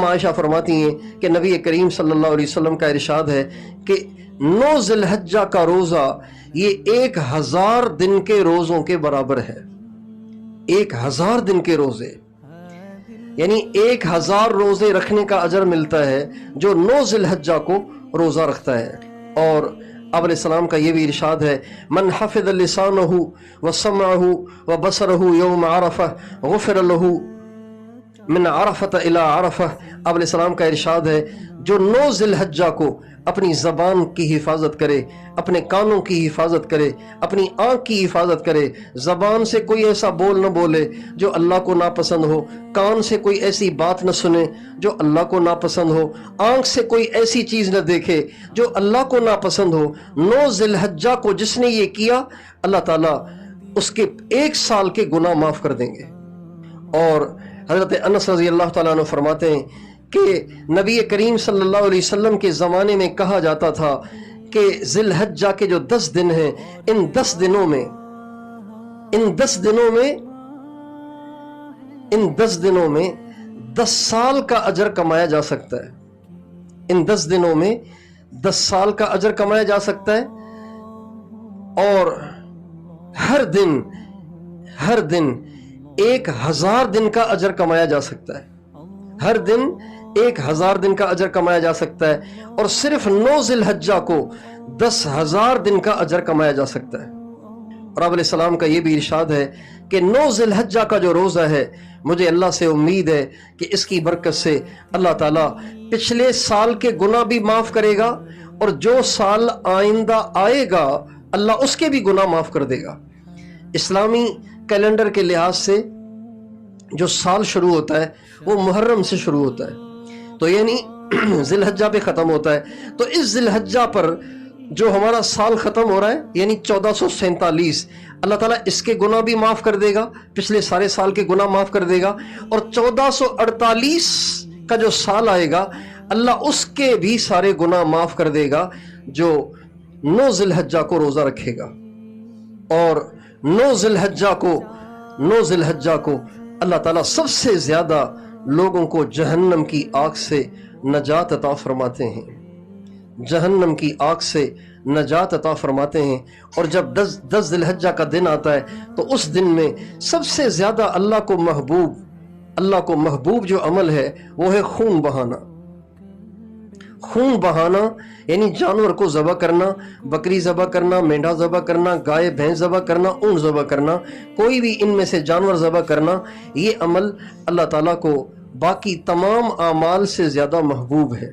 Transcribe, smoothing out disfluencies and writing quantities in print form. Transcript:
عائشہ فرماتی ہیں کہ نبی کریم صلی اللہ علیہ وسلم کا ارشاد ہے کہ 9 ذی الحجہ کا روزہ یہ 1000 دن کے روزوں کے برابر ہے. 1000 دن کے روزے یعنی 1000 روزے رکھنے کا اجر ملتا ہے جو 9 ذی الحجہ کو روزہ رکھتا ہے. اور آپ علیہ السلام کا یہ بھی ارشاد ہے من حفظ لسانہ وسمعہ وبصرہ یوم عرفہ غفر لہ من عرفۃ الی عرفہ. آپ علیہ السلام کا ارشاد ہے جو 9 ذی الحجہ کو اپنی زبان کی حفاظت کرے، اپنے کانوں کی حفاظت کرے، اپنی آنکھ کی حفاظت کرے، زبان سے کوئی ایسا بول نہ بولے جو اللہ کو ناپسند ہو، کان سے کوئی ایسی بات نہ سنے جو اللہ کو ناپسند ہو، آنکھ سے کوئی ایسی چیز نہ دیکھے جو اللہ کو ناپسند ہو. 9 ذی الحجہ کو جس نے یہ کیا اللہ تعالیٰ اس کے 1 سال کے گناہ معاف کر دیں گے. اور حضرت انس رضی اللہ تعالیٰ عنہ فرماتے ہیں کہ نبی کریم صلی اللہ علیہ وسلم کے زمانے میں کہا جاتا تھا کہ ذی الحجہ کے جو 10 دن ہیں ان 10 دنوں میں 10 سال کا اجر کمایا جا سکتا ہے. ان 10 دنوں میں 10 سال کا اجر کمایا جا سکتا ہے. اور ہر دن 1000 دن کا اجر کمایا جا سکتا ہے. ہر دن 1000 دن کا اجر کمایا جا سکتا ہے. اور صرف 9 ذی الحجہ کو 10,000 دن کا اجر کمایا جا سکتا ہے. اور آپ علیہ السلام کا یہ بھی ارشاد ہے کہ 9 ذی الحجہ کا جو روزہ ہے مجھے اللہ سے امید ہے کہ اس کی برکت سے اللہ تعالیٰ پچھلے سال کے گناہ بھی معاف کرے گا اور جو سال آئندہ آئے گا اللہ اس کے بھی گناہ معاف کر دے گا. اسلامی کیلنڈر کے لحاظ سے جو سال شروع ہوتا ہے وہ محرم سے شروع ہوتا ہے تو یعنی ذی الحجہ پہ ختم ہوتا ہے. تو اس ذی الحجہ پر جو ہمارا سال ختم ہو رہا ہے یعنی 1447 اللہ تعالیٰ اس کے گناہ بھی معاف کر دے گا، پچھلے سارے سال کے گناہ معاف کر دے گا. اور 1448 کا جو سال آئے گا اللہ اس کے بھی سارے گناہ معاف کر دے گا جو 9 ذی الحجہ کو روزہ رکھے گا. اور 9 ذی الحجہ کو اللہ تعالیٰ سب سے زیادہ لوگوں کو جہنم کی آگ سے نجات عطا فرماتے ہیں. جہنم کی آگ سے نجات عطا فرماتے ہیں. اور جب 10 ذی الحجہ کا دن آتا ہے تو اس دن میں سب سے زیادہ اللہ کو محبوب جو عمل ہے وہ ہے خون بہانا. خون بہانا یعنی جانور کو ذبح کرنا، بکری ذبح کرنا، مینڈا ذبح کرنا، گائے بھینس ذبح کرنا، اونٹ ذبح کرنا، کوئی بھی ان میں سے جانور ذبح کرنا، یہ عمل اللہ تعالیٰ کو باقی تمام اعمال سے زیادہ محبوب ہے.